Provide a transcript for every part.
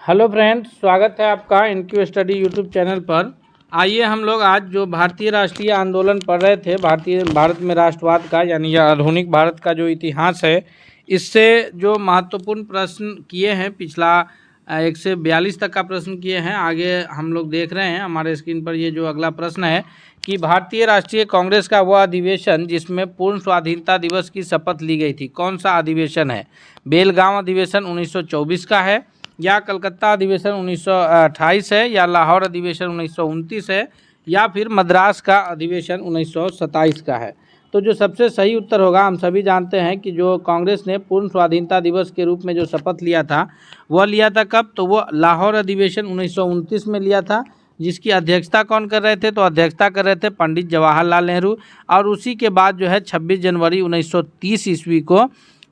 Hello friends, स्वागत है आपका इनक्यू स्टडी यूट्यूब चैनल पर। आइए हम लोग आज जो भारतीय राष्ट्रीय आंदोलन पढ़ रहे थे, भारत में राष्ट्रवाद का यानी यह आधुनिक भारत का जो इतिहास है, इससे जो महत्वपूर्ण प्रश्न किए हैं, पिछला 1 से 42 तक का प्रश्न किए हैं। आगे हम लोग देख रहे हैं हमारे स्क्रीन पर ये जो अगला प्रश्न है कि भारतीय राष्ट्रीय कांग्रेस का वह अधिवेशन जिसमें पूर्ण स्वाधीनता दिवस की शपथ ली गई थी, कौन सा अधिवेशन है? बेलगांव अधिवेशन 1924 का है, या कलकत्ता अधिवेशन 1928 है, या लाहौर अधिवेशन 1929 है, या फिर मद्रास का अधिवेशन 1927 का है? तो जो सबसे सही उत्तर होगा, हम सभी जानते हैं कि जो कांग्रेस ने पूर्ण स्वाधीनता दिवस के रूप में जो शपथ लिया था, वह लिया था कब? तो वो लाहौर अधिवेशन 1929 में लिया था, जिसकी अध्यक्षता कौन कर रहे थे? तो अध्यक्षता कर रहे थे पंडित जवाहरलाल नेहरू। और उसी के बाद जो है 26 जनवरी 1930 ईस्वी को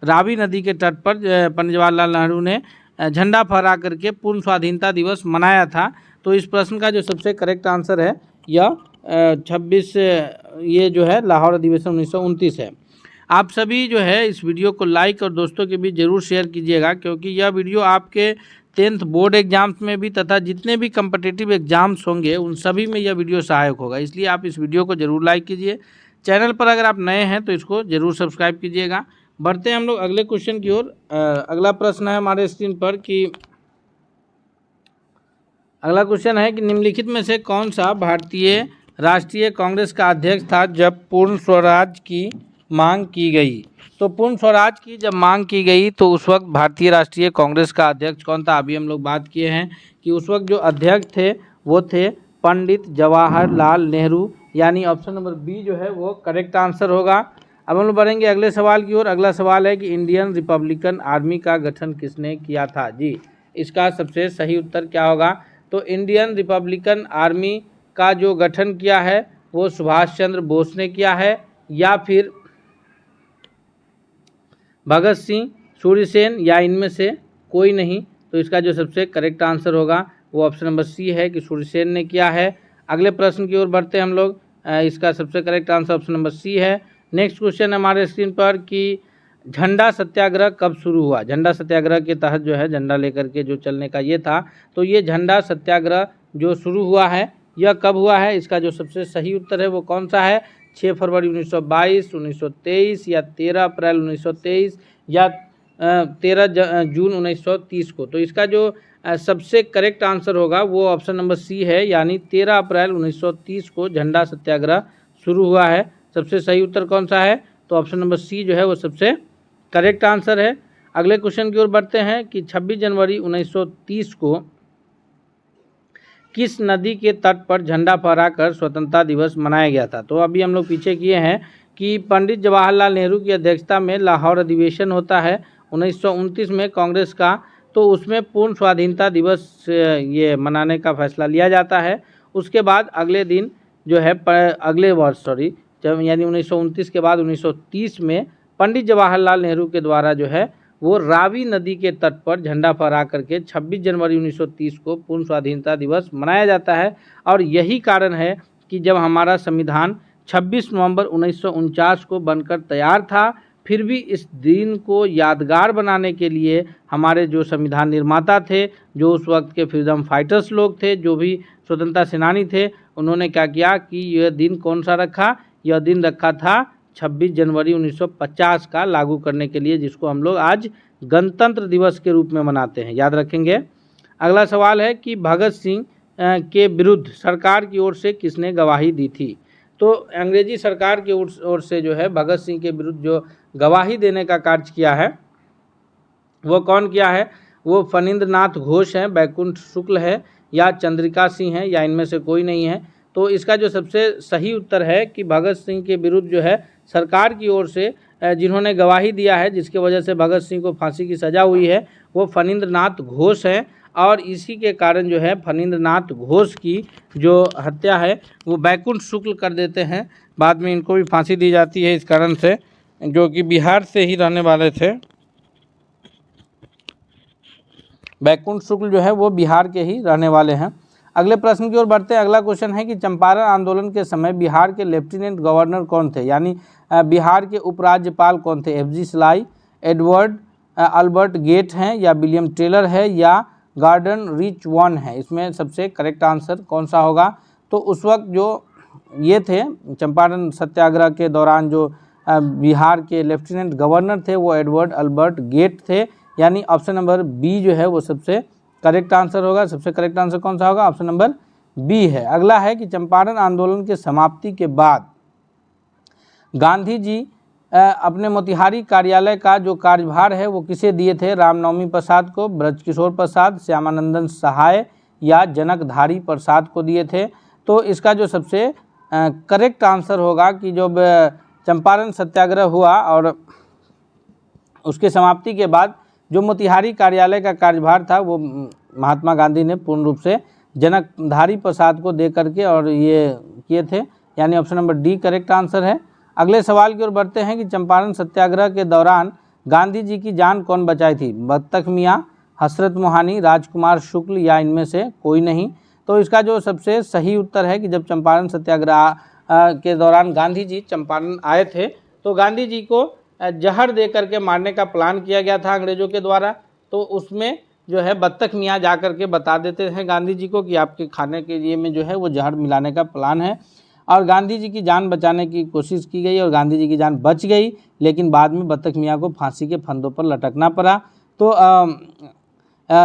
रावी नदी के तट पर पंडित जवाहरलाल नेहरू ने झंडा फहरा करके पूर्ण स्वाधीनता दिवस मनाया था। तो इस प्रश्न का जो सबसे करेक्ट आंसर है यह 26 ये जो है लाहौर अधिवेशन 1929 है। आप सभी जो है इस वीडियो को लाइक और दोस्तों के बीच ज़रूर शेयर कीजिएगा, क्योंकि यह वीडियो आपके 10th बोर्ड एग्जाम्स में भी तथा जितने भी कम्पिटिटिव एग्जाम्स होंगे उन सभी में यह वीडियो सहायक होगा। इसलिए आप इस वीडियो को ज़रूर लाइक कीजिए। चैनल पर अगर आप नए हैं तो इसको ज़रूर सब्सक्राइब कीजिएगा। बढ़ते हैं हम लोग अगले क्वेश्चन की ओर। अगला प्रश्न है हमारे स्क्रीन पर कि अगला क्वेश्चन है कि निम्नलिखित में से कौन सा भारतीय राष्ट्रीय कांग्रेस का अध्यक्ष था जब पूर्ण स्वराज की मांग की गई? तो पूर्ण स्वराज की जब मांग की गई तो उस वक्त भारतीय राष्ट्रीय कांग्रेस का अध्यक्ष कौन था? अभी हम लोग बात किए हैं कि उस वक्त जो अध्यक्ष थे वो थे पंडित जवाहरलाल नेहरू, यानी ऑप्शन नंबर बी जो है वो करेक्ट आंसर होगा। अब हम लोग बढ़ेंगे अगले सवाल की ओर। अगला सवाल है कि इंडियन रिपब्लिकन आर्मी का गठन किसने किया था? जी, इसका सबसे सही उत्तर क्या होगा? तो इंडियन रिपब्लिकन आर्मी का जो गठन किया है वो सुभाष चंद्र बोस ने किया है, या फिर भगत सिंह, सूर्यसेन, या इनमें से कोई नहीं। तो इसका जो सबसे करेक्ट आंसर होगा वो ऑप्शन नंबर सी है कि सूर्यसेन ने किया है। अगले प्रश्न की ओर बढ़ते हैं हम लोग। इसका सबसे correct answer option number C है। नेक्स्ट क्वेश्चन है हमारे स्क्रीन पर कि झंडा सत्याग्रह कब शुरू हुआ? झंडा सत्याग्रह के तहत जो है झंडा लेकर के जो चलने का ये था, तो ये झंडा सत्याग्रह जो शुरू हुआ है यह कब हुआ है? इसका जो सबसे सही उत्तर है वो कौन सा है? 6 फरवरी 1922, 1923, या 13 अप्रैल 1923, या 13 जून 1930 को? तो इसका जो सबसे करेक्ट आंसर होगा वो ऑप्शन नंबर सी है, यानी 13 अप्रैल 1930 को झंडा सत्याग्रह शुरू हुआ है। सबसे सही उत्तर कौन सा है? तो ऑप्शन नंबर सी जो है वो सबसे करेक्ट आंसर है। अगले क्वेश्चन की ओर बढ़ते हैं कि 26 जनवरी 1930 को किस नदी के तट पर झंडा फहराकर स्वतंत्रता दिवस मनाया गया था? तो अभी हम लोग पीछे किए हैं कि पंडित जवाहरलाल नेहरू की अध्यक्षता में लाहौर अधिवेशन होता है 1929 में कांग्रेस का, तो उसमें पूर्ण स्वाधीनता दिवस ये मनाने का फैसला लिया जाता है। उसके बाद अगले दिन जो है अगले वर्ष जब यानी 1929 के बाद 1930 में पंडित जवाहरलाल नेहरू के द्वारा जो है वो रावी नदी के तट पर झंडा फहरा करके 26 जनवरी 1930 को पूर्ण स्वाधीनता दिवस मनाया जाता है। और यही कारण है कि जब हमारा संविधान 26 नवंबर 1949 को बनकर तैयार था, फिर भी इस दिन को यादगार बनाने के लिए हमारे जो संविधान निर्माता थे, जो उस वक्त के फ्रीडम फाइटर्स लोग थे, जो भी स्वतंत्रता सेनानी थे, उन्होंने क्या किया कि यह दिन कौन सा रखा? यह दिन रखा था 26 जनवरी 1950 का लागू करने के लिए, जिसको हम लोग आज गणतंत्र दिवस के रूप में मनाते हैं, याद रखेंगे। अगला सवाल है कि भगत सिंह के विरुद्ध सरकार की ओर से किसने गवाही दी थी? तो अंग्रेजी सरकार की ओर से जो है भगत सिंह के विरुद्ध जो गवाही देने का कार्य किया है वो कौन किया है? वो फणींद्र नाथ घोष हैं, बैकुंठ शुक्ल है, या चंद्रिका सिंह है, या इनमें से कोई नहीं है। तो इसका जो सबसे सही उत्तर है कि भगत सिंह के विरुद्ध जो है सरकार की ओर से जिन्होंने गवाही दिया है, जिसके वजह से भगत सिंह को फांसी की सज़ा हुई है, वो फणींद्र नाथ घोष हैं। और इसी के कारण जो है फणींद्र नाथ घोष की जो हत्या है वो बैकुंठ शुक्ल कर देते हैं। बाद में इनको भी फांसी दी जाती है इस कारण से, जो कि बिहार से ही रहने वाले थे। बैकुंठ शुक्ल जो है वो बिहार के ही रहने वाले हैं। अगले प्रश्न की ओर बढ़ते हैं। अगला क्वेश्चन है कि चंपारण आंदोलन के समय बिहार के लेफ्टिनेंट गवर्नर कौन थे? यानी बिहार के उपराज्यपाल कौन थे? FG सलाई, एडवर्ड अल्बर्ट गेट हैं, या विलियम टेलर है, या गार्डन रीच वन है। इसमें सबसे करेक्ट आंसर कौन सा होगा? तो उस वक्त जो ये थे चंपारण सत्याग्रह के दौरान जो बिहार के लेफ्टिनेंट गवर्नर थे वो एडवर्ड अल्बर्ट गेट थे, यानी ऑप्शन नंबर बी जो है वो सबसे करेक्ट आंसर होगा। सबसे करेक्ट आंसर कौन सा होगा? ऑप्शन नंबर बी है। अगला है कि चंपारण आंदोलन के समाप्ति के बाद गांधी जी अपने मोतिहारी कार्यालय का जो कार्यभार है वो किसे दिए थे? रामनवमी प्रसाद को, ब्रजकिशोर प्रसाद, श्यामानंदन सहाय या जनकधारी प्रसाद को दिए थे। तो इसका जो सबसे करेक्ट आंसर होगा कि जब चंपारण सत्याग्रह हुआ और उसके समाप्ति के बाद जो मोतिहारी कार्यालय का कार्यभार था वो महात्मा गांधी ने पूर्ण रूप से जनकधारी प्रसाद को दे करके और ये किए थे, यानी option number D correct answer है। अगले सवाल की ओर बढ़ते हैं कि चंपारण सत्याग्रह के दौरान गांधी जी की जान कौन बचाई थी? बत्तख मियाँ, हसरत मोहानी, राजकुमार शुक्ल या इनमें से कोई नहीं। तो इसका जो सबसे सही उत्तर है कि जब चंपारण सत्याग्रह के दौरान गांधी जी चंपारण आए थे तो गांधी जी को जहर दे करके मारने का प्लान किया गया था अंग्रेज़ों के द्वारा। तो उसमें जो है बत्तख मियाँ जा करके बता देते हैं गांधी जी को कि आपके खाने के लिए में जो है वो जहर मिलाने का प्लान है, और गांधी जी की जान बचाने की कोशिश की गई और गांधी जी की जान बच गई, लेकिन बाद में बत्तख मियाँ को फांसी के फंदों पर लटकना पड़ा। तो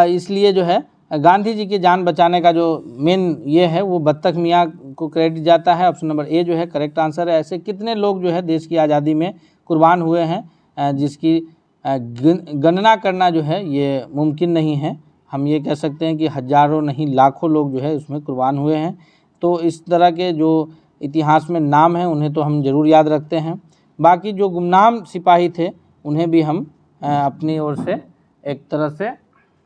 इसलिए जो है गांधी जी की जान बचाने का जो मेन ये है वो बत्तख मियाँ को क्रेडिट जाता है। ऑप्शन नंबर ए जो है करेक्ट आंसर है। ऐसे कितने लोग जो है देश की आज़ादी में कुर्बान हुए हैं जिसकी गणना करना जो है ये मुमकिन नहीं है। हम ये कह सकते हैं कि हजारों नहीं लाखों लोग जो है उसमें कुर्बान हुए हैं। तो इस तरह के जो इतिहास में नाम हैं उन्हें तो हम ज़रूर याद रखते हैं। बाकी जो गुमनाम सिपाही थे उन्हें भी हम अपनी ओर से एक तरह से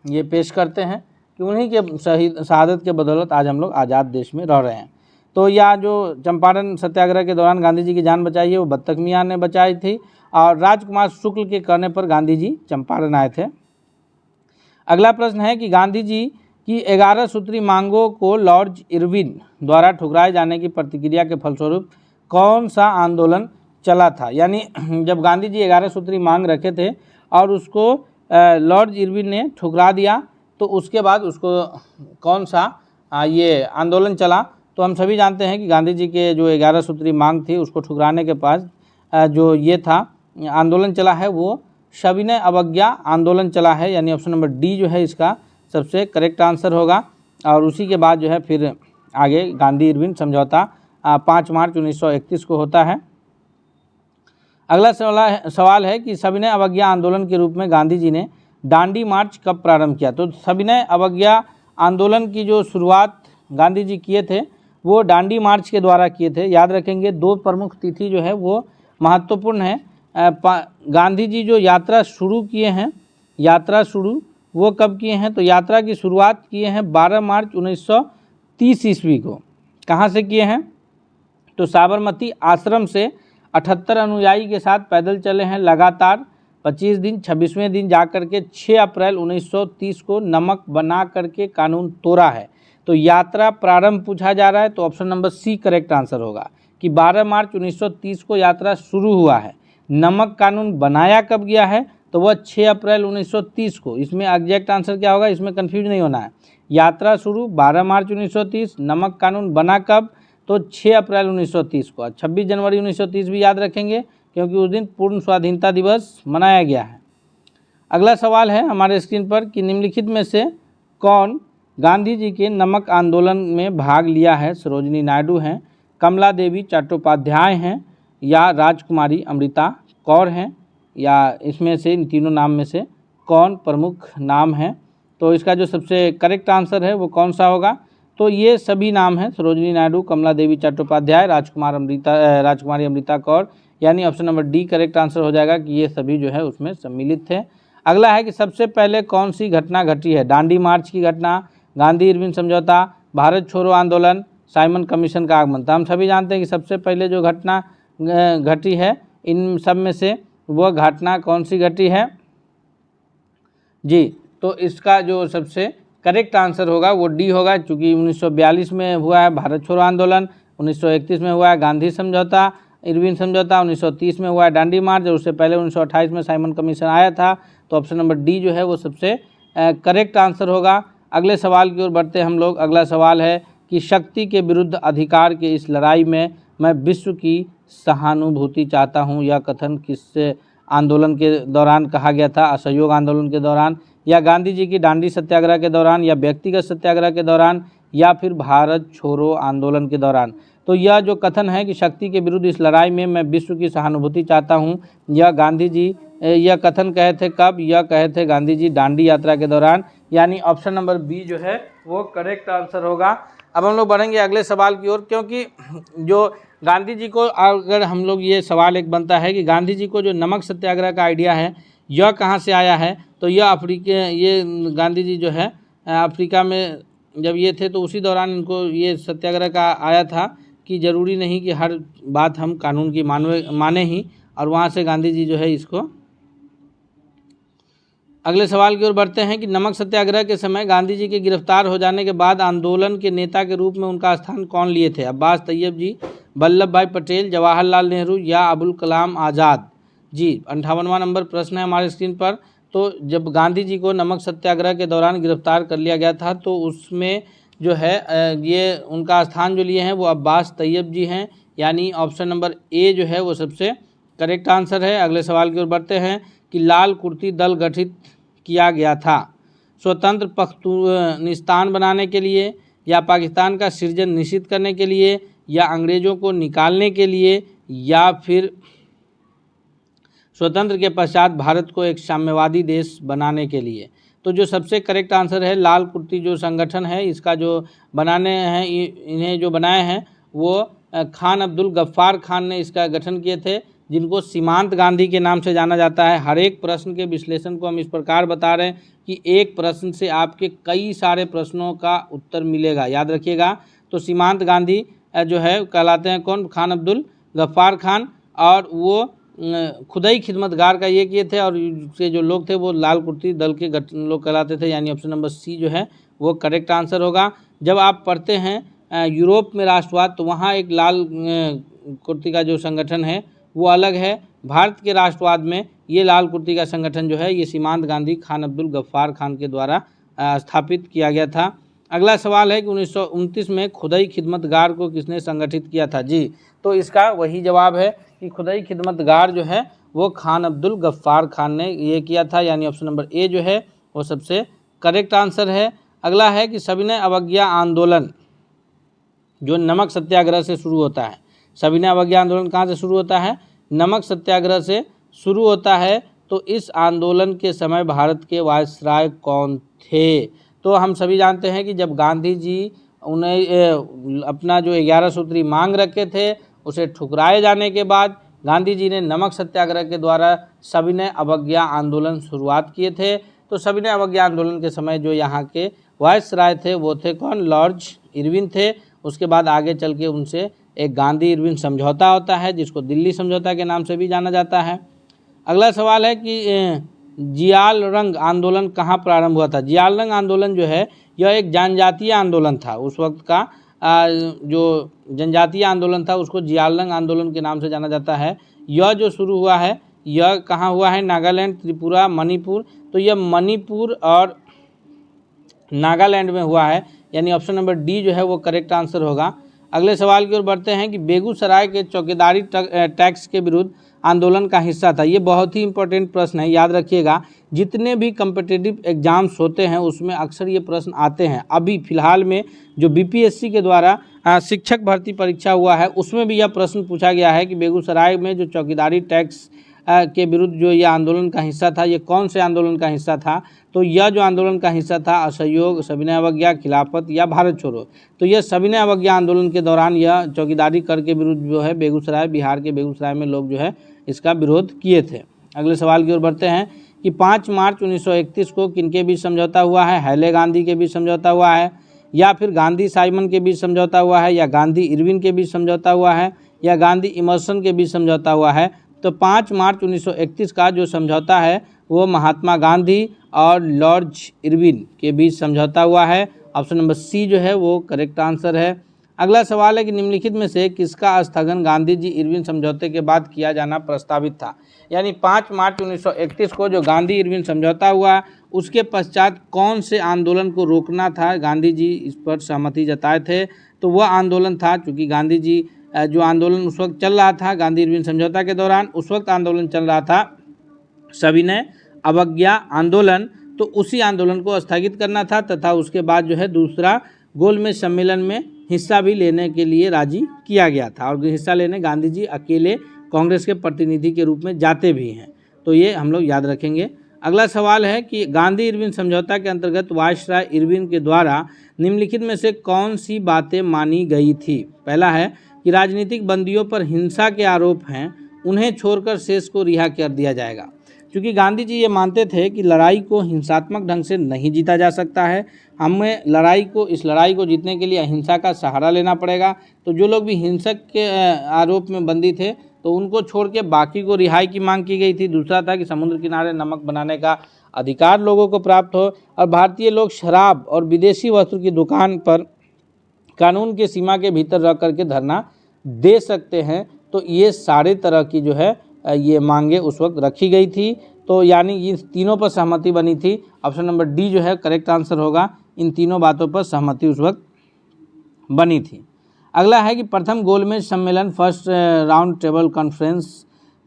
ये पेश करते हैं कि उन्हीं के शहादत के बदौलत आज हम लोग आज़ाद देश में रह रहे हैं। तो यह जो चंपारण सत्याग्रह के दौरान गांधी जी की जान बचाई है वो बत्तख मियाँ ने बचाई थी, और राजकुमार शुक्ल के कहने पर गांधी जी चंपारण आए थे। अगला प्रश्न है कि गांधी जी की 11 सूत्री मांगों को लॉर्ड इरविन द्वारा ठुकराए जाने की प्रतिक्रिया के फलस्वरूप कौन सा आंदोलन चला था? यानी जब गांधी जी 11 सूत्री मांग रखे थे और उसको लॉर्ड इरविन ने ठुकरा दिया तो उसके बाद उसको कौन सा ये आंदोलन चला? तो हम सभी जानते हैं कि गांधी जी के जो 11 सूत्री मांग थी उसको ठुकराने के पास जो ये था आंदोलन चला है वो सविनय अवज्ञा आंदोलन चला है, यानी ऑप्शन नंबर डी जो है इसका सबसे करेक्ट आंसर होगा। और उसी के बाद जो है फिर आगे गांधी इरविन समझौता 5 मार्च 1931 को होता है। अगला सवाल है कि सविनय अवज्ञा आंदोलन के रूप में गांधी जी ने दांडी मार्च कब प्रारंभ किया? तो सविनय अवज्ञा आंदोलन की जो शुरुआत गांधी जी किए थे वो दांडी मार्च के द्वारा किए थे। याद रखेंगे 2 प्रमुख तिथि जो है वो महत्वपूर्ण है। गांधी जी जो यात्रा शुरू किए हैं, यात्रा शुरू वो कब किए हैं? तो यात्रा की शुरुआत किए हैं 12 मार्च 1930 ईस्वी को। कहाँ से किए हैं? तो साबरमती आश्रम से 78 अनुयायी के साथ पैदल चले हैं लगातार 25 दिन। 26वें दिन जाकर के 6 अप्रैल 1930 को नमक बना करके कानून तोड़ा है। तो यात्रा प्रारंभ पूछा जा रहा है तो option number C correct answer होगा कि 12 मार्च 1930 को यात्रा शुरू हुआ है। नमक कानून बनाया कब गया है? तो वह 6 अप्रैल 1930 को। इसमें एग्जैक्ट आंसर क्या होगा इसमें कंफ्यूज नहीं होना है। यात्रा शुरू 12 मार्च 1930, नमक कानून बना कब? तो 6 अप्रैल 1930 को। 26 जनवरी 1930 भी याद रखेंगे क्योंकि उस दिन पूर्ण स्वाधीनता दिवस मनाया गया है। अगला सवाल है हमारे स्क्रीन पर कि निम्नलिखित में से कौन गांधी जी के नमक आंदोलन में भाग लिया है? सरोजिनी नायडू हैं, कमला देवी चट्टोपाध्याय हैं या राजकुमारी अमृता कौर हैं, या इसमें से इन तीनों नाम में से कौन प्रमुख नाम है? तो इसका जो सबसे करेक्ट आंसर है वो कौन सा होगा? तो ये सभी नाम हैं सरोजिनी नायडू, कमला देवी चट्टोपाध्याय, राजकुमारी अमृता कौर, यानी option number D correct answer हो जाएगा कि ये सभी जो है उसमें सम्मिलित थे। अगला है कि सबसे पहले कौन सी घटना घटी है? दांडी मार्च की घटना, गांधी इरविन समझौता, भारत छोड़ो आंदोलन, साइमन कमीशन का आगमन। तो हम सभी जानते हैं कि सबसे पहले जो घटना घटी है इन सब में से वह घटना कौन सी घटी है जी? तो इसका जो सबसे करेक्ट आंसर होगा वो डी होगा, क्योंकि 1942 में हुआ है भारत छोड़ो आंदोलन, 1931 में हुआ है गांधी समझौता, इरविन समझौता, 1930 में हुआ है दांडी मार्च, और उससे पहले 1928 में साइमन कमीशन आया था। तो ऑप्शन नंबर डी जो है वो सबसे करेक्ट आंसर होगा। अगले सवाल की ओर बढ़ते हैं हम लोग। अगला सवाल है कि शक्ति के विरुद्ध अधिकार के इस लड़ाई में मैं विश्व की सहानुभूति चाहता हूँ, यह कथन किस आंदोलन के दौरान कहा गया था? असहयोग आंदोलन के दौरान, या गांधी जी की दांडी सत्याग्रह के दौरान, या व्यक्तिगत सत्याग्रह के दौरान, या फिर भारत छोड़ो आंदोलन के दौरान? तो यह जो कथन है कि शक्ति के विरुद्ध इस लड़ाई में मैं विश्व की सहानुभूति चाहता हूँ, यह गांधी जी यह कथन कहे थे कब? यह कहे थे गांधी जी दांडी यात्रा के दौरान, यानी ऑप्शन नंबर बी जो है वो करेक्ट आंसर होगा। अब हम लोग बढ़ेंगे अगले सवाल की ओर, क्योंकि जो गांधी जी को, अगर हम लोग ये सवाल एक बनता है कि गांधी जी को जो नमक सत्याग्रह का आइडिया है यह कहाँ से आया है? तो यह ये गांधी जी जो है अफ्रीका में जब ये थे तो उसी दौरान इनको ये सत्याग्रह का आया था कि ज़रूरी नहीं कि हर बात हम कानून की माने ही, और वहाँ से गांधी जी जो है इसको। अगले सवाल की ओर बढ़ते हैं कि नमक सत्याग्रह के समय गांधी जी के गिरफ्तार हो जाने के बाद आंदोलन के नेता के रूप में उनका स्थान कौन लिए थे? अब्बास तैयब जी, वल्लभ भाई पटेल, जवाहरलाल नेहरू, या अबुल कलाम आज़ाद जी? 58वां नंबर प्रश्न है हमारे स्क्रीन पर। तो जब गांधी जी को नमक सत्याग्रह के दौरान गिरफ्तार कर लिया गया था तो उसमें जो है ये उनका स्थान जो लिए हैं वो अब्बास तैयब जी हैं, यानी ऑप्शन नंबर ए जो है वो सबसे करेक्ट आंसर है। अगले सवाल की ओर बढ़ते हैं कि लाल कुर्ती दल गठित किया गया था स्वतंत्र पख्तूनिस्तान बनाने के लिए, या पाकिस्तान का सृजन निश्चित करने के लिए, या अंग्रेज़ों को निकालने के लिए, या फिर स्वतंत्र के पश्चात भारत को एक साम्यवादी देश बनाने के लिए? तो जो सबसे करेक्ट आंसर है लाल कुर्ती जो संगठन है इसका जो बनाने हैं इन्हें जो बनाए हैं वो खान अब्दुल गफ्फार खान ने इसका गठन किए थे, जिनको सीमांत गांधी के नाम से जाना जाता है। हर एक प्रश्न के विश्लेषण को हम इस प्रकार बता रहे हैं कि एक प्रश्न से आपके कई सारे प्रश्नों का उत्तर मिलेगा, याद रखिएगा। तो सीमांत गांधी जो है कहलाते हैं कौन? खान अब्दुल गफ्फार खान, और वो खुदाई खिदमतगार का ये किए थे, और से जो लोग थे वो लाल कुर्ती दल के लोग कहलाते थे, यानी ऑप्शन नंबर सी जो है वो करेक्ट आंसर होगा। जब आप पढ़ते हैं यूरोप में राष्ट्रवाद तो वहाँ एक लाल कुर्ती का जो संगठन है वो अलग है। भारत के राष्ट्रवाद में ये लाल कुर्ती का संगठन जो है ये सीमांत गांधी खान अब्दुल गफ्फार खान के द्वारा स्थापित किया गया था। अगला सवाल है कि 1929 में खुदाई खिदमतगार को किसने संगठित किया था? जी, तो इसका वही जवाब है कि खुदाई खिदमतगार जो है वो खान अब्दुल गफ्फार खान ने ये किया था, यानी ऑप्शन नंबर ए जो है वो सबसे करेक्ट आंसर है। अगला है कि सविनय अवज्ञा आंदोलन जो नमक सत्याग्रह से शुरू होता है, सविनय अवज्ञा आंदोलन कहाँ से शुरू होता है? नमक सत्याग्रह से शुरू होता है। तो इस आंदोलन के समय भारत के वायसराय कौन थे? तो हम सभी जानते हैं कि जब गांधी जी उन्हें अपना जो 11 सूत्री मांग रखे थे उसे ठुकराए जाने के बाद गांधी जी ने नमक सत्याग्रह के द्वारा सविनय अवज्ञा आंदोलन शुरुआत किए थे। तो सविनय अवज्ञा आंदोलन के समय जो यहाँ के वायसराय थे वो थे कौन? लॉर्ड इरविन थे। उसके बाद आगे चल के उनसे एक गांधी इरविन समझौता होता है जिसको दिल्ली समझौता के नाम से भी जाना जाता है। अगला सवाल है कि जियाल रंग आंदोलन कहाँ प्रारंभ हुआ था? जियाल रंग आंदोलन जो है यह एक जनजातीय आंदोलन था। उस वक्त का जो जनजातीय आंदोलन था उसको जियाल रंग आंदोलन के नाम से जाना जाता है। यह जो शुरू हुआ है यह कहाँ हुआ है? नागालैंड, त्रिपुरा, मणिपुर। तो यह मणिपुर और नागालैंड में हुआ है, यानी ऑप्शन नंबर डी जो है वो करेक्ट आंसर होगा। अगले सवाल की ओर बढ़ते हैं कि बेगूसराय के चौकीदारी टैक्स के विरुद्ध आंदोलन का हिस्सा था। ये बहुत ही इंपॉर्टेंट प्रश्न है, याद रखिएगा। जितने भी कम्पिटिटिव एग्जाम्स होते हैं उसमें अक्सर ये प्रश्न आते हैं। अभी फिलहाल में जो बीपीएससी के द्वारा शिक्षक भर्ती परीक्षा हुआ है उसमें भी यह प्रश्न पूछा गया है कि बेगूसराय में जो चौकीदारी टैक्स के विरुद्ध जो ये आंदोलन का हिस्सा था ये कौन से आंदोलन का हिस्सा था? तो यह जो आंदोलन का हिस्सा था असहयोग, सविनय अवज्ञा, खिलाफत या भारत छोड़ो। तो यह सविनय अवज्ञा आंदोलन के दौरान यह चौकीदारी कर के विरुद्ध जो है बेगूसराय, बिहार के बेगूसराय में लोग जो है इसका विरोध किए थे। अगले सवाल की ओर बढ़ते हैं कि 5 मार्च 1931 को किनके बीच समझौता हुआ है? हैले गांधी के बीच समझौता हुआ है, या फिर गांधी साइमन के बीच समझौता हुआ है, या गांधी इरविन के बीच समझौता हुआ है, या गांधी इमर्सन के बीच समझौता हुआ है? तो 5 मार्च 1931 का जो समझौता है वो महात्मा गांधी और लॉर्ड इरविन के बीच समझौता हुआ है। ऑप्शन नंबर सी जो है वो करेक्ट आंसर है। अगला सवाल है कि निम्नलिखित में से किसका स्थगन गांधी जी इरविन समझौते के बाद किया जाना प्रस्तावित था? यानी 5 मार्च 1931 को जो गांधी इरविन समझौता हुआ उसके पश्चात कौन से आंदोलन को रोकना था, गांधी जी इस पर सहमति जताए थे। तो वह आंदोलन था, चूँकि गांधी जी जो आंदोलन उस वक्त चल रहा था गांधी इरविन समझौता के दौरान, उस वक्त आंदोलन चल रहा था सविनय अवज्ञा आंदोलन, तो उसी आंदोलन को स्थगित करना था तथा उसके बाद जो है दूसरा गोलमेज सम्मेलन में हिस्सा भी लेने के लिए राजी किया गया था। और हिस्सा लेने गांधी जी अकेले कांग्रेस के प्रतिनिधि के रूप में जाते भी हैं, तो ये हम लोग याद रखेंगे। अगला सवाल है कि गांधी इरविन समझौता के अंतर्गत वायसराय इरविन के द्वारा निम्नलिखित में से कौन सी बातें मानी गई थी। पहला है कि राजनीतिक बंदियों पर हिंसा के आरोप हैं, उन्हें छोड़कर शेष को रिहा कर दिया जाएगा। क्योंकि गांधी जी ये मानते थे कि लड़ाई को हिंसात्मक ढंग से नहीं जीता जा सकता है, हमें इस लड़ाई को जीतने के लिए अहिंसा का सहारा लेना पड़ेगा। तो जो लोग भी हिंसक के आरोप में बंदी थे तो उनको छोड़ के बाकी को रिहाई की मांग की गई थी। दूसरा था कि समुद्र किनारे नमक बनाने का अधिकार लोगों को प्राप्त हो और भारतीय लोग शराब और विदेशी वस्तु की दुकान पर कानून के सीमा के भीतर रह करके धरना दे सकते हैं। तो ये सारे तरह की जो है ये मांगे उस वक्त रखी गई थी। तो यानी इन तीनों पर सहमति बनी थी। ऑप्शन नंबर डी जो है करेक्ट आंसर होगा, इन तीनों बातों पर सहमति उस वक्त बनी थी। अगला है कि प्रथम गोलमेज सम्मेलन फर्स्ट राउंड टेबल कॉन्फ्रेंस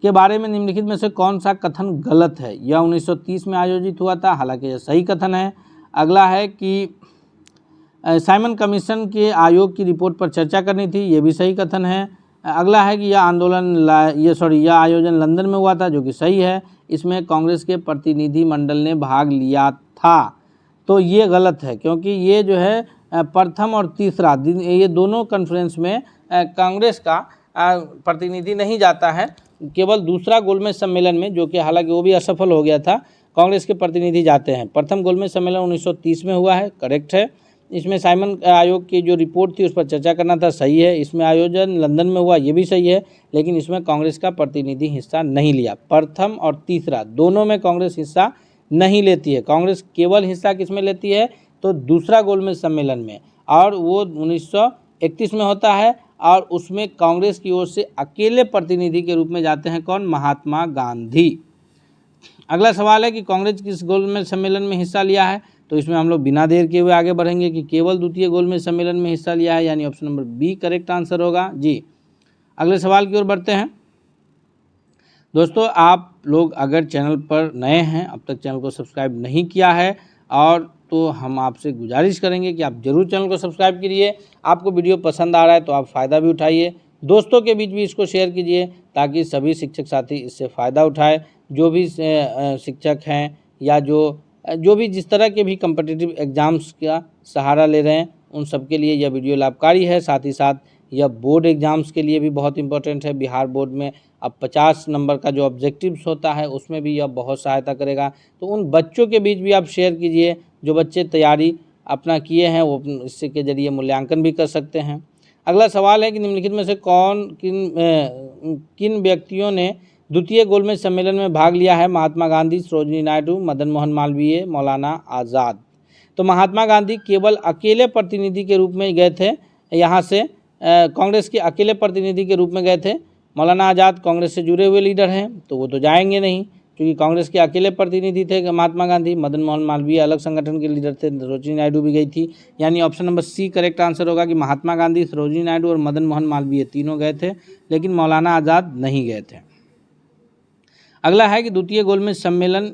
के बारे में निम्नलिखित में से कौन सा कथन गलत है। यह 1930 में आयोजित हुआ था, हालांकि यह सही कथन है। अगला है कि साइमन कमीशन के आयोग की रिपोर्ट पर चर्चा करनी थी, ये भी सही कथन है। अगला है कि यह आयोजन लंदन में हुआ था, जो कि सही है। इसमें कांग्रेस के प्रतिनिधि मंडल ने भाग लिया था, तो ये गलत है, क्योंकि ये जो है प्रथम और तीसरा दिन ये दोनों कॉन्फ्रेंस में कांग्रेस का प्रतिनिधि नहीं जाता है। केवल दूसरा गोलमेज सम्मेलन में, जो कि हालांकि वो भी असफल हो गया था, कांग्रेस के प्रतिनिधि जाते हैं। प्रथम गोलमेज सम्मेलन 1930 में हुआ है, करेक्ट है। इसमें साइमन आयोग की जो रिपोर्ट थी उस पर चर्चा करना था, सही है। इसमें आयोजन लंदन में हुआ, ये भी सही है, लेकिन इसमें कांग्रेस का प्रतिनिधि हिस्सा नहीं लिया। प्रथम और तीसरा दोनों में कांग्रेस हिस्सा नहीं लेती है। कांग्रेस केवल हिस्सा किसमें लेती है, तो दूसरा गोलमेज सम्मेलन में, और वो 1931 में होता है, और उसमें कांग्रेस की ओर से अकेले प्रतिनिधि के रूप में जाते हैं कौन, महात्मा गांधी। अगला सवाल है कि कांग्रेस किस गोलमेज सम्मेलन में हिस्सा लिया है। तो इसमें हम लोग बिना देर किए हुए आगे बढ़ेंगे कि केवल द्वितीय गोलमेज सम्मेलन में हिस्सा लिया है, यानी option number B correct answer होगा जी। अगले सवाल की ओर बढ़ते हैं। दोस्तों, आप लोग अगर चैनल पर नए हैं, अब तक चैनल को सब्सक्राइब नहीं किया है, और तो हम आपसे गुजारिश करेंगे कि आप जरूर चैनल को सब्सक्राइब कीजिए। आपको वीडियो पसंद आ रहा है तो आप फ़ायदा भी उठाइए, दोस्तों के बीच भी इसको शेयर कीजिए, ताकि सभी शिक्षक साथी इससे फ़ायदा उठाए। जो भी शिक्षक हैं या जो भी जिस तरह के भी कम्पिटिटिव एग्ज़ाम्स का सहारा ले रहे हैं, उन सब के लिए यह वीडियो लाभकारी है। साथ ही साथ यह बोर्ड एग्ज़ाम्स के लिए भी बहुत इंपॉर्टेंट है। बिहार बोर्ड में अब 50 नंबर का जो ऑब्जेक्टिव्स होता है उसमें भी यह बहुत सहायता करेगा। तो उन बच्चों के बीच भी आप शेयर कीजिए, जो बच्चे तैयारी अपना किए हैं वो इससे के जरिए मूल्यांकन भी कर सकते हैं। अगला सवाल है कि निम्नलिखित में से किन व्यक्तियों ने द्वितीय गोलमेज सम्मेलन में भाग लिया है। महात्मा गांधी, सरोजिनी नायडू, मदन मोहन मालवीय, मौलाना आज़ाद। तो महात्मा गांधी केवल अकेले प्रतिनिधि के रूप में गए थे, यहाँ से कांग्रेस के अकेले प्रतिनिधि के रूप में गए थे। मौलाना आज़ाद कांग्रेस से जुड़े हुए लीडर हैं, तो वो तो जाएंगे नहीं, क्योंकि कांग्रेस के अकेले प्रतिनिधि थे महात्मा गांधी। मदन मोहन मालवीय अलग संगठन के लीडर थे, सरोजिनी नायडू भी गई थी, यानी option number C correct answer होगा कि महात्मा गांधी, सरोजिनी नायडू और मदन मोहन मालवीय तीनों गए थे, लेकिन मौलाना आज़ाद नहीं गए थे। अगला है कि द्वितीय गोलमेज सम्मेलन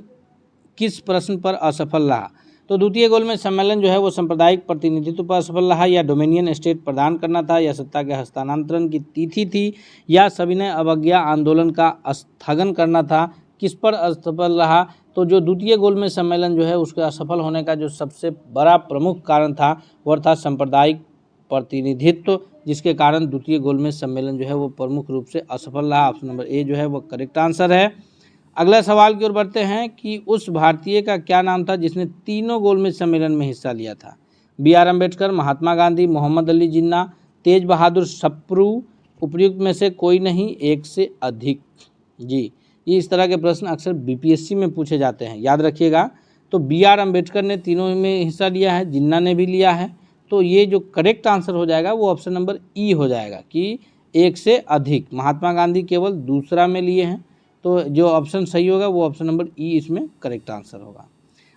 किस प्रश्न पर असफल रहा। तो द्वितीय गोलमेज सम्मेलन जो है वो सांप्रदायिक प्रतिनिधित्व पर असफल रहा, या डोमिनियन स्टेट प्रदान करना था, या सत्ता के हस्तांतरण की तिथि थी, या सविनय अवज्ञा आंदोलन का स्थगन करना था, किस पर असफल रहा। तो जो द्वितीय गोलमेज सम्मेलन जो है उसके असफल होने का जो सबसे बड़ा प्रमुख कारण था वह था सांप्रदायिक प्रतिनिधित्व, जिसके कारण द्वितीय गोलमेज सम्मेलन जो है वो प्रमुख रूप से असफल रहा। ऑप्शन नंबर ए जो है वो करेक्ट आंसर है। अगला सवाल की ओर बढ़ते हैं कि उस भारतीय का क्या नाम था जिसने तीनों गोलमेज सम्मेलन में हिस्सा लिया था। B.R. अम्बेडकर, महात्मा गांधी, मोहम्मद अली जिन्ना, तेज बहादुर सप्रू, उपयुक्त में से कोई नहीं, एक से अधिक। जी, ये इस तरह के प्रश्न अक्सर BPSC में पूछे जाते हैं, याद रखिएगा। तो B.R. अम्बेडकर ने तीनों में हिस्सा लिया है, जिन्ना ने भी लिया है, तो ये जो करेक्ट आंसर हो जाएगा वो ऑप्शन नंबर ई हो जाएगा कि एक से अधिक। महात्मा गांधी केवल दूसरा में लिए हैं, तो जो ऑप्शन सही होगा वो ऑप्शन नंबर ई इसमें करेक्ट आंसर होगा।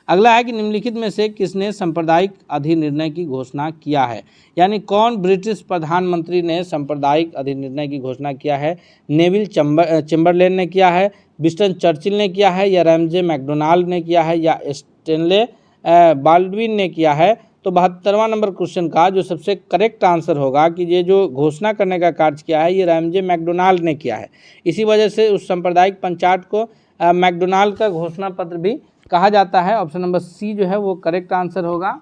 अगला है कि निम्नलिखित में से किसने सांप्रदायिक अधिनिर्णय की घोषणा किया है, यानी कौन ब्रिटिश प्रधानमंत्री ने सांप्रदायिक अधिनिर्णय की घोषणा किया है। नेविल चैम्बरलेन ने किया है, विंस्टन चर्चिल ने किया है, या रैमजे मैकडोनाल्ड ने किया है, या स्टेनले बाल्डविन ने किया है। तो 72वां नंबर क्वेश्चन का जो सबसे करेक्ट आंसर होगा कि ये जो घोषणा करने का कार्य किया है ये रैमजे मैकडोनाल्ड ने किया है। इसी वजह से उस सांप्रदायिक पंचायत को मैकडोनाल्ड का घोषणा पत्र भी कहा जाता है। ऑप्शन नंबर सी जो है वो करेक्ट आंसर होगा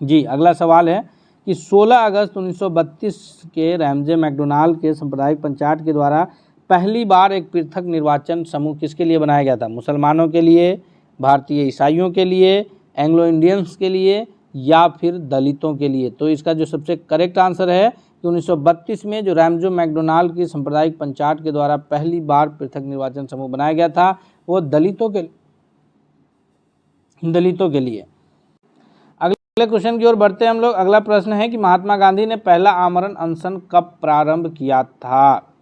जी। अगला सवाल है कि 16 अगस्त 1932 के रैमजे मैकडोनाल्ड के सांप्रदायिक पंचायत के द्वारा पहली बार एक पृथक निर्वाचन समूह किसके लिए बनाया गया था। मुसलमानों के लिए, भारतीय ईसाइयों के लिए, एंग्लो इंडियंस के लिए, या फिर दलितों के लिए। तो इसका जो सबसे करेक्ट आंसर है कि 1932 में जो रैमजे मैकडोनाल्ड की सांप्रदायिक पंचायत के द्वारा पहली बार पृथक निर्वाचन समूह बनाया गया था वो दलितों के लिए। अगले क्वेश्चन की ओर बढ़ते हैं हम लोग। अगला प्रश्न है कि महात्मा गांधी ने पहला आमरण अनशन कब प्रारंभ किया था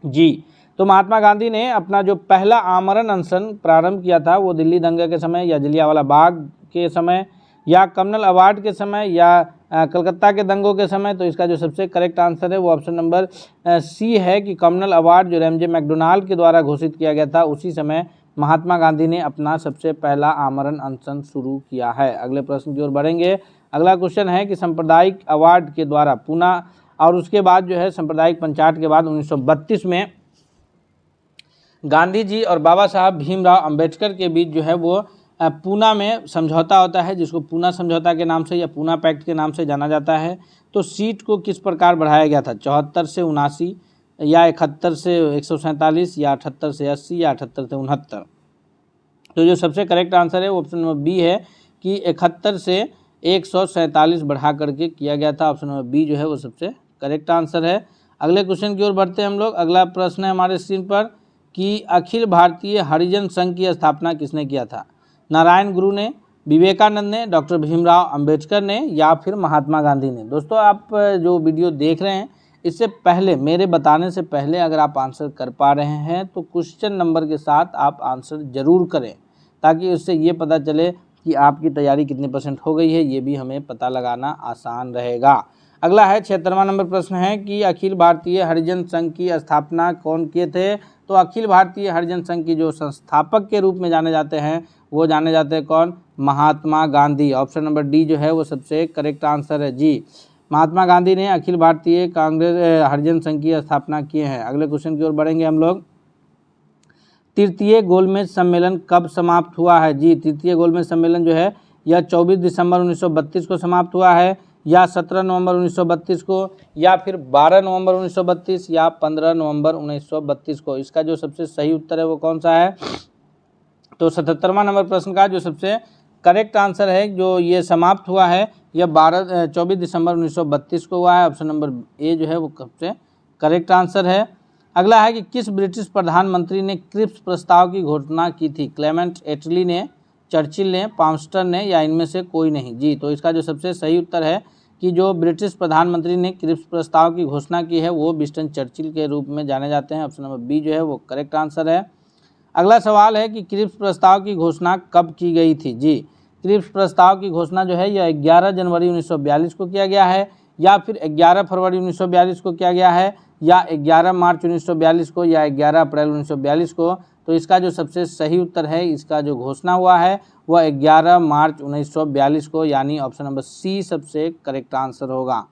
जी। तो महात्मा गांधी ने अपना जो पहला आमरण अनशन प्रारंभ किया था वो दिल्ली दंगे के समय, या जलियांवाला बाग के समय, या कम्युनल अवार्ड के समय, या कलकत्ता के दंगों के समय। तो इसका जो सबसे करेक्ट आंसर है वो ऑप्शन नंबर सी है कि कम्युनल अवार्ड जो रैमजे मैकडोनाल्ड के द्वारा घोषित किया गया था उसी समय महात्मा गांधी ने अपना सबसे पहला आमरण अनशन शुरू किया है। अगले प्रश्न की ओर बढ़ेंगे। अगला क्वेश्चन है कि सांप्रदायिक अवार्ड के द्वारा पूना और उसके बाद जो है सांप्रदायिक पंचायत के बाद 1932 में गांधी जी और बाबा साहब भीमराव अंबेडकर के बीच जो है वो पूना में समझौता होता है, जिसको पूना समझौता के नाम से या पूना पैक्ट के नाम से जाना जाता है। तो सीट को किस प्रकार बढ़ाया गया था, 74 से 79, या 71 से 147, या 78 से 80, या 78 से 69। तो जो सबसे करेक्ट आंसर है वो ऑप्शन नंबर बी है कि 71 से 147 बढ़ा करके किया गया था। ऑप्शन नंबर बी जो है वो सबसे करेक्ट आंसर है। अगले क्वेश्चन की ओर बढ़ते हैं हम लोग। अगला प्रश्न है हमारे स्क्रीन पर कि अखिल भारतीय हरिजन संघ की स्थापना किसने किया था। नारायण गुरु ने, विवेकानंद ने, डॉक्टर भीमराव अंबेडकर ने, या फिर महात्मा गांधी ने। दोस्तों आप जो वीडियो देख रहे हैं इससे पहले, मेरे बताने से पहले अगर आप आंसर कर पा रहे हैं तो क्वेश्चन नंबर के साथ आप आंसर जरूर करें, ताकि उससे ये पता चले कि आपकी तैयारी कितने % हो गई है, ये भी हमें पता लगाना आसान रहेगा। अगला है 76वां नंबर प्रश्न है कि अखिल भारतीय हरिजन संघ की स्थापना कौन किए थे। तो अखिल भारतीय हरिजन संघ की जो संस्थापक के रूप में जाने जाते हैं वो जाने जाते हैं कौन, Mahatma Gandhi. Option number D जो है वो सबसे करेक्ट आंसर है जी। महात्मा गांधी ने अखिल भारतीय कांग्रेस हरिजन संघ की स्थापना किए हैं। अगले क्वेश्चन की ओर बढ़ेंगे हम लोग। तृतीय गोलमेज सम्मेलन कब समाप्त हुआ है जी। तृतीय गोलमेज सम्मेलन जो है यह 24 दिसंबर 1932 को समाप्त हुआ है, या 17 नवंबर 1932 को, या फिर 12 नवंबर 1932, या 15 नवंबर 1932 को। इसका जो सबसे सही उत्तर है वो कौन सा है। तो 77वां नंबर प्रश्न का जो सबसे करेक्ट आंसर है जो ये समाप्त हुआ है यह 24 दिसंबर 1932 को हुआ है। ऑप्शन नंबर ए जो है वो सबसे करेक्ट आंसर है। अगला है कि किस ब्रिटिश प्रधानमंत्री ने क्रिप्स प्रस्ताव की घोषणा की थी। क्लेमेंट एटली ने, चर्चिल ने, पामस्टर ने, या इनमें से कोई नहीं जी। तो इसका जो सबसे सही उत्तर है कि जो ब्रिटिश प्रधानमंत्री ने क्रिप्स प्रस्ताव की घोषणा की है वो विंस्टन चर्चिल के रूप में जाने जाते हैं। ऑप्शन नंबर बी जो है वो करेक्ट आंसर है। अगला सवाल है कि क्रिप्स प्रस्ताव की घोषणा कब की गई थी जी। क्रिप्स प्रस्ताव की घोषणा जो है यह 11 जनवरी 1942 को किया गया है, या फिर 11 फरवरी 1942 को किया गया है, या 11 मार्च 1942 को, या 11 अप्रैल 1942 को। तो इसका जो सबसे सही उत्तर है, इसका जो घोषणा हुआ है वह 11 मार्च 1942 को, यानी ऑप्शन नंबर सी सबसे करेक्ट आंसर होगा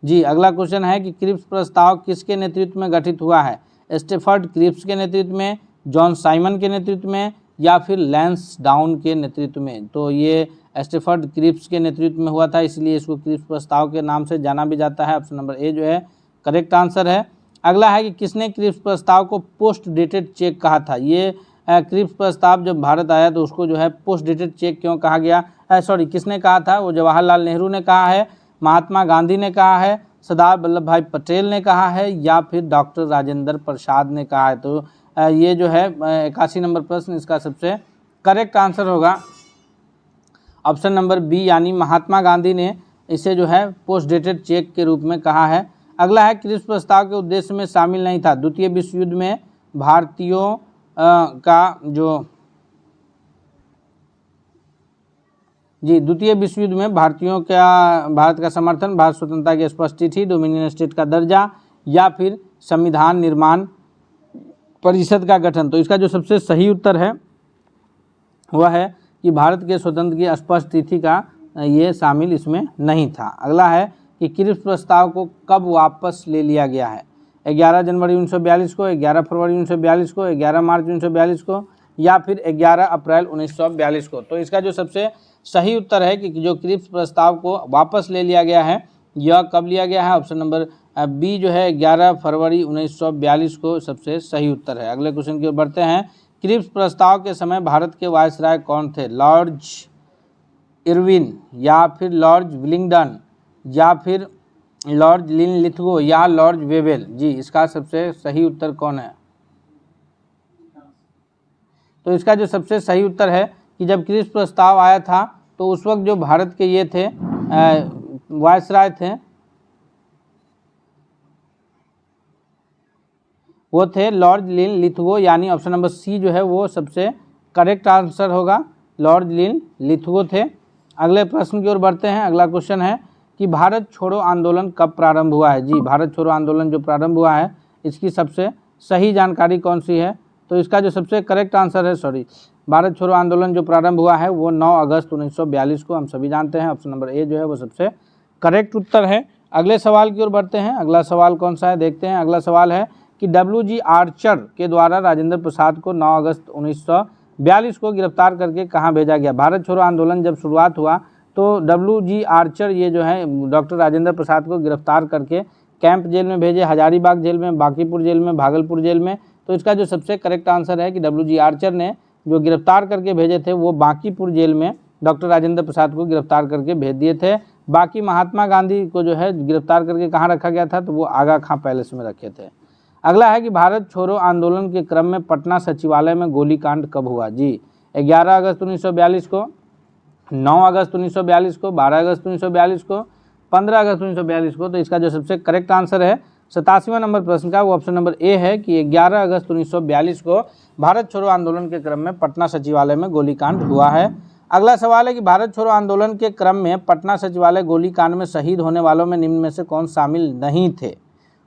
जी। अगला क्वेश्चन है कि क्रिप्स प्रस्ताव किसके नेतृत्व में गठित हुआ है। स्टेफर्ड क्रिप्स के नेतृत्व में, जॉन साइमन के नेतृत्व में, या फिर लैंस डाउन के नेतृत्व में। तो ये स्टेफर्ड क्रिप्स के नेतृत्व में हुआ था, इसलिए इसको क्रिप्स प्रस्ताव के नाम से जाना भी जाता है। ऑप्शन नंबर ए जो है करेक्ट आंसर है। अगला है कि किसने क्रिप्स प्रस्ताव को पोस्ट डेटेड चेक कहा था। ये क्रिप्स प्रस्ताव जब भारत आया तो उसको जो है पोस्ट डेटेड चेक क्यों कहा गया, किसने कहा था। वो जवाहरलाल नेहरू ने कहा है, महात्मा गांधी ने कहा है, सरदार वल्लभ भाई पटेल ने कहा है, या फिर डॉक्टर राजेंद्र प्रसाद ने कहा है। तो ये जो है 81 नंबर प्रश्न, इसका सबसे करेक्ट आंसर होगा ऑप्शन नंबर बी, यानी महात्मा गांधी ने इसे जो है पोस्ट डेटेड चेक के रूप में कहा है। अगला है क्रिप्स प्रस्ताव के उद्देश्य में शामिल नहीं था। द्वितीय विश्व युद्ध में भारतीयों का जो जी, द्वितीय विश्व युद्ध में भारत का समर्थन, भारत स्वतंत्रता की स्पष्ट तिथि, डोमिनियन स्टेट का दर्जा, या फिर संविधान निर्माण परिषद का गठन। तो इसका जो सबसे सही उत्तर है वह है कि भारत के स्वतंत्र की स्पष्ट तिथि का ये शामिल इसमें नहीं था। अगला है कि क्रिप्स प्रस्ताव को कब वापस ले लिया गया है? 11 जनवरी 1942 को, 11 फरवरी 1942 को, 11 मार्च 1942 को, या फिर 11 अप्रैल 1942 को। तो इसका जो सबसे सही उत्तर है कि जो क्रिप्स प्रस्ताव को वापस ले लिया गया है, यह कब लिया गया है? ऑप्शन नंबर बी जो है 11 फरवरी 1942 को सबसे सही उत्तर है। अगले क्वेश्चन की ओर बढ़ते हैं। क्रिप्स प्रस्ताव के समय भारत के वायसराय कौन थे? लॉर्ड इरविन, या फिर लॉर्ड विलिंगडन, या फिर लॉर्ड लिनलिथगो, या लॉर्ड वेवेल। जी, इसका सबसे सही उत्तर कौन है? तो इसका जो सबसे सही उत्तर है कि जब क्रिप्स प्रस्ताव आया था तो उस वक्त जो भारत के ये थे वायसराय थे, वो थे लॉर्ड लिनलिथगो, यानी ऑप्शन नंबर सी जो है वो सबसे करेक्ट आंसर होगा, लॉर्ड लिनलिथगो थे। अगले प्रश्न की ओर बढ़ते हैं। अगला क्वेश्चन है कि भारत छोड़ो आंदोलन कब प्रारंभ हुआ है? जी, भारत छोड़ो आंदोलन जो प्रारंभ हुआ है इसकी सबसे सही जानकारी कौन सी है? तो इसका जो सबसे करेक्ट आंसर है, भारत छोड़ो आंदोलन जो प्रारंभ हुआ है वो 9 अगस्त 1942 को, हम सभी जानते हैं। ऑप्शन नंबर ए जो है वो सबसे करेक्ट उत्तर है। अगले सवाल की ओर बढ़ते हैं। अगला सवाल कौन सा है देखते हैं। अगला सवाल है कि WG आर्चर के द्वारा राजेंद्र प्रसाद को 9 अगस्त 1942 को गिरफ्तार करके कहाँ भेजा गया? भारत छोड़ो आंदोलन जब शुरुआत हुआ तो WG आर्चर ये जो है डॉक्टर राजेंद्र प्रसाद को गिरफ्तार करके कैंप जेल में भेजे, हजारीबाग जेल में, बांकीपुर जेल में, भागलपुर जेल में। तो इसका जो सबसे करेक्ट आंसर है कि WG आर्चर ने जो गिरफ्तार करके भेजे थे वो बांकीपुर जेल में डॉक्टर राजेंद्र प्रसाद को गिरफ्तार करके भेज दिए थे। बाकी महात्मा गांधी को जो है गिरफ्तार करके कहाँ रखा गया था? तो वो आगा खां पैलेस में रखे थे। अगला है कि भारत छोड़ो आंदोलन के क्रम में पटना सचिवालय में गोलीकांड कब हुआ? जी, 11 अगस्त 1942 को, 9 अगस्त 1942 को, 12 अगस्त 1942 को, 15 अगस्त 1942 को। तो इसका जो सबसे करेक्ट आंसर है 87वां नंबर प्रश्न का वो ऑप्शन नंबर ए है कि 11 अगस्त 1942 को भारत छोड़ो आंदोलन के क्रम में पटना सचिवालय में गोलीकांड हुआ है। अगला सवाल है कि भारत छोड़ो आंदोलन के क्रम में पटना सचिवालय गोलीकांड में शहीद होने वालों में निम्न में से कौन शामिल नहीं थे?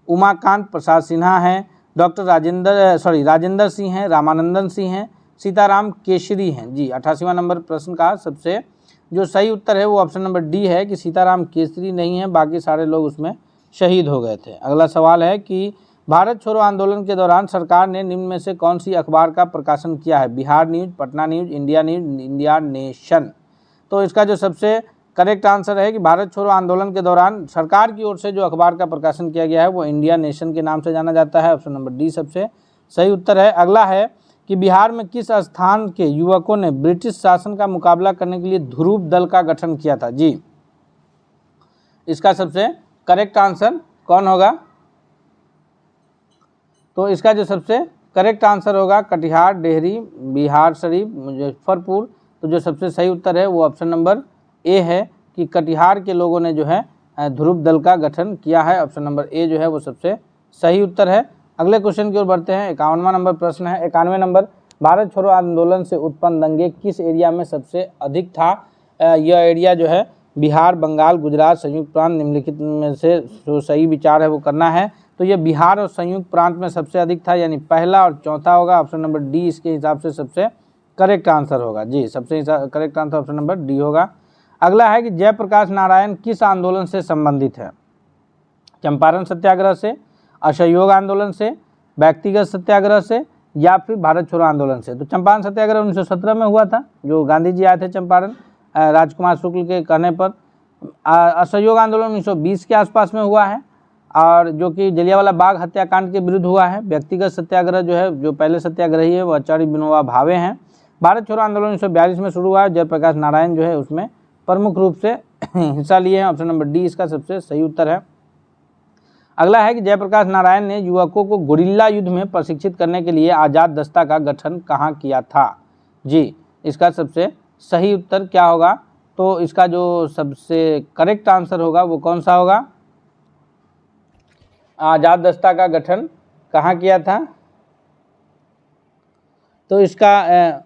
उमाकांत प्रसाद सिन्हा हैं, डॉक्टर राजेंद्र सिंह हैं, रामानंदन सिंह हैं, सीताराम केसरी हैं। जी, 88वां नंबर प्रश्न का सबसे जो सही उत्तर है वो ऑप्शन नंबर डी है कि सीताराम केसरी नहीं है, बाकी सारे लोग उसमें शहीद हो गए थे। अगला सवाल है कि भारत छोड़ो आंदोलन के दौरान सरकार ने निम्न में से कौन सी अखबार का प्रकाशन किया है? Bihar news, Patna news, India news, India nation. तो इसका जो सबसे करेक्ट आंसर है कि भारत छोड़ो आंदोलन के दौरान सरकार की ओर से जो अखबार का प्रकाशन किया गया है वो इंडिया नेशन के नाम से जाना जाता है। ऑप्शन नंबर डी सबसे सही उत्तर है। अगला है कि बिहार में किस स्थान के युवकों ने ब्रिटिश शासन का मुकाबला करने के लिए ध्रुव दल का गठन किया था? जी, इसका सबसे करेक्ट आंसर कौन होगा? तो इसका जो सबसे करेक्ट आंसर होगा कटिहार, डेहरी, बिहार शरीफ, मुजफ्फरपुर। तो जो सबसे सही उत्तर है वो ऑप्शन नंबर ए है कि कटिहार के लोगों ने जो है ध्रुव दल का गठन किया है। ऑप्शन नंबर ए जो है वो सबसे सही उत्तर है। अगले क्वेश्चन की ओर बढ़ते हैं। 51वां नंबर प्रश्न है। 91वें नंबर, भारत छोड़ो आंदोलन से उत्पन्न दंगे किस एरिया में सबसे अधिक था? यह एरिया जो है बिहार, बंगाल, गुजरात, संयुक्त प्रांत, निम्नलिखित में से जो सही विचार है वो करना है। तो ये बिहार और संयुक्त प्रांत में सबसे अधिक था, यानी पहला और चौथा होगा। ऑप्शन नंबर डी इसके हिसाब से सबसे करेक्ट आंसर होगा। जी, सबसे correct answer option number D होगा। अगला है कि जयप्रकाश नारायण किस आंदोलन से संबंधित है? चंपारण सत्याग्रह से, असहयोग आंदोलन से, व्यक्तिगत सत्याग्रह से, या फिर भारत छोड़ो आंदोलन से? तो चंपारण सत्याग्रह 1917 में हुआ था, जो गांधी जी आए थे चंपारण राजकुमार शुक्ल के कहने पर। असहयोग आंदोलन 1920 के आसपास में हुआ है, और जो कि जलियांवाला बाग हत्याकांड के विरुद्ध हुआ है। व्यक्तिगत सत्याग्रह जो है, जो पहले सत्याग्रही है वो आचार्य विनोबा भावे हैं। भारत छोड़ो आंदोलन 1942 में शुरू हुआ है, जयप्रकाश नारायण जो है उसमें प्रमुख रूप से हिस्सा लिए हैं। ऑप्शन नंबर डी इसका सबसे सही उत्तर है। अगला है कि जयप्रकाश नारायण ने युवकों को गुरिल्ला युद्ध में प्रशिक्षित करने के लिए आज़ाद दस्ता का गठन कहाँ किया था? जी, इसका सबसे सही उत्तर क्या होगा? तो इसका जो सबसे करेक्ट आंसर होगा वो कौन सा होगा? आज़ाद दस्ता का गठन कहाँ किया था? तो इसका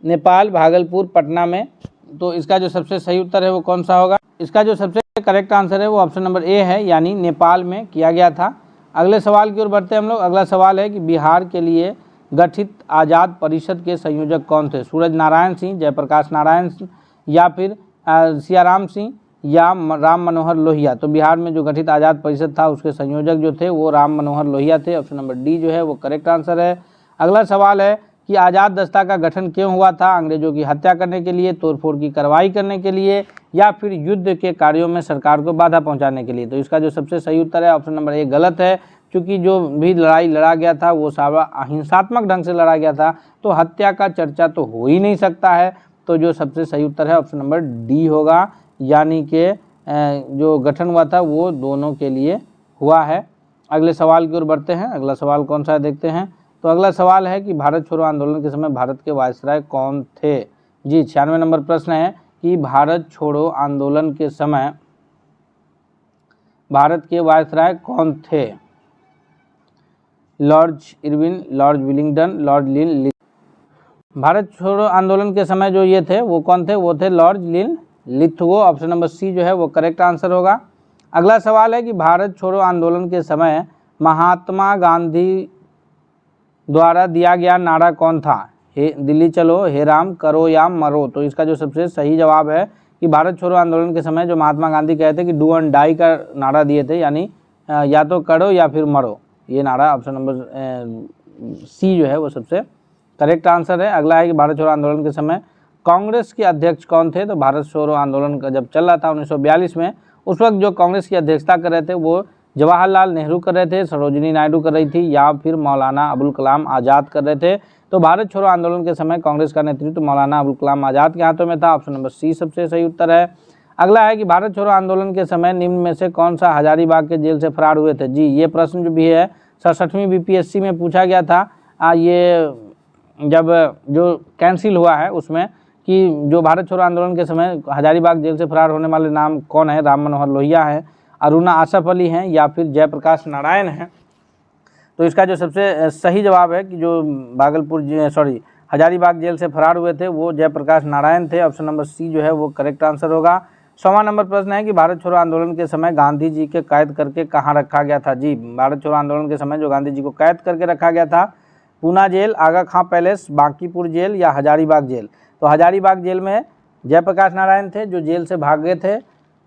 नेपाल, भागलपुर, पटना में तो इसका जो सबसे सही उत्तर है वो कौन सा होगा? इसका जो सबसे करेक्ट आंसर है वो ऑप्शन नंबर ए है, यानी नेपाल में किया गया था। अगले सवाल की ओर बढ़ते हैं हम लोग। अगला सवाल है कि बिहार के लिए गठित आज़ाद परिषद के संयोजक कौन थे? सूरज नारायण सिंह, जयप्रकाश नारायण सिंह, या फिर सियाराम सिंह, या राम मनोहर लोहिया। तो बिहार में जो गठित आज़ाद परिषद था उसके संयोजक जो थे वो राम मनोहर लोहिया थे। ऑप्शन नंबर डी जो है वो करेक्ट आंसर है। अगला सवाल है कि आज़ाद दस्ता का गठन क्यों हुआ था? अंग्रेजों की हत्या करने के लिए, तोड़फोड़ की कार्रवाई करने के लिए, या फिर युद्ध के कार्यों में सरकार को बाधा पहुंचाने के लिए? तो इसका जो सबसे सही उत्तर है ऑप्शन नंबर ए गलत है, क्योंकि जो भी लड़ाई लड़ा गया था वो सारा अहिंसात्मक ढंग से लड़ा गया था, तो हत्या का चर्चा तो हो ही नहीं सकता है। तो जो सबसे सही उत्तर है ऑप्शन नंबर डी होगा, यानी कि जो गठन हुआ था वो दोनों के लिए हुआ है। अगले सवाल की ओर बढ़ते हैं। अगला सवाल कौन सा है देखते हैं। तो अगला सवाल है कि भारत छोड़ो आंदोलन के समय भारत के वायसराय कौन थे? जी, 96 नंबर प्रश्न है कि भारत छोड़ो आंदोलन के समय भारत के वायसराय कौन थे? Lord Irwin, Lord Willingdon, Lord लिन। भारत छोड़ो आंदोलन के समय जो ये थे वो कौन थे? वो थे लॉर्ड लिन लिथगो। ऑप्शन नंबर सी जो है वो करेक्ट आंसर होगा। अगला सवाल है कि भारत छोड़ो आंदोलन के समय महात्मा गांधी द्वारा दिया गया नारा कौन था? हे दिल्ली चलो, हे राम, करो या मरो। तो इसका जो सबसे सही जवाब है कि भारत छोड़ो आंदोलन के समय जो महात्मा गांधी कहते कि डू एंड डाई का नारा दिए थे, यानी या तो करो या फिर मरो। ये नारा ऑप्शन नंबर सी जो है वो सबसे करेक्ट आंसर है। अगला है कि भारत छोड़ो आंदोलन के समय कांग्रेस के अध्यक्ष कौन थे? तो भारत छोड़ो आंदोलन का जब चल रहा था 1942 में, उस वक्त जो कांग्रेस की अध्यक्षता कर रहे थे वो जवाहरलाल नेहरू कर रहे थे, सरोजिनी नायडू कर रही थी, या फिर मौलाना अबुल कलाम आज़ाद कर रहे थे। तो भारत छोड़ो आंदोलन के समय कांग्रेस का नेतृत्व मौलाना अबुल कलाम आज़ाद के हाथों में था। ऑप्शन नंबर सी सबसे सही उत्तर है। अगला है कि भारत छोड़ो आंदोलन के समय निम्न में से कौन सा हजारीबाग के जेल से फरार हुए थे? जी, ये प्रश्न जो भी है 67वीं बीपीएससी में पूछा गया था। ये जब जो कैंसिल हुआ है उसमें कि जो भारत छोड़ो आंदोलन के समय हजारीबाग जेल से फरार होने वाले नाम कौन है? राम मनोहर लोहिया है, अरुणा आसफ अली हैं, या फिर जयप्रकाश नारायण हैं। तो इसका जो सबसे सही जवाब है कि जो हजारीबाग जेल से फरार हुए थे वो जयप्रकाश नारायण थे। ऑप्शन नंबर सी जो है वो करेक्ट आंसर होगा। 100वां नंबर प्रश्न है कि भारत छोड़ो आंदोलन के समय गांधी जी के कैद करके कहाँ रखा गया था? जी, भारत छोड़ो आंदोलन के समय जो गांधी जी को कैद करके रखा गया था, पूना जेल, आगा खां पैलेस, बांकीपुर जेल, या हजारीबाग जेल? तो हजारीबाग जेल में जयप्रकाश नारायण थे जो जेल से भाग गए थे।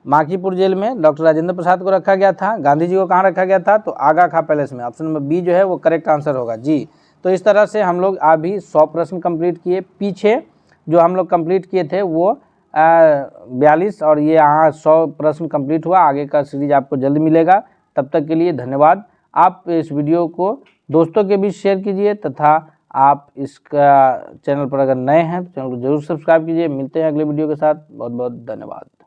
बांकीपुर जेल में डॉक्टर राजेंद्र प्रसाद को रखा गया था। गांधी जी को कहाँ रखा गया था? तो आगा खां पैलेस में। ऑप्शन नंबर बी जो है वो करेक्ट आंसर होगा। जी, तो इस तरह से हम लोग अभी 100 प्रश्न कंप्लीट किए। पीछे जो हम लोग कंप्लीट किए थे वो 42 और ये यहाँ 100 प्रश्न कंप्लीट हुआ। आगे का सीरीज आपको जल्द मिलेगा। तब तक के लिए धन्यवाद। आप इस वीडियो को दोस्तों के बीच शेयर कीजिए, तथा आप इसका चैनल पर अगर नए हैं तो चैनल को जरूर सब्सक्राइब कीजिए। मिलते हैं अगले वीडियो के साथ। बहुत बहुत धन्यवाद।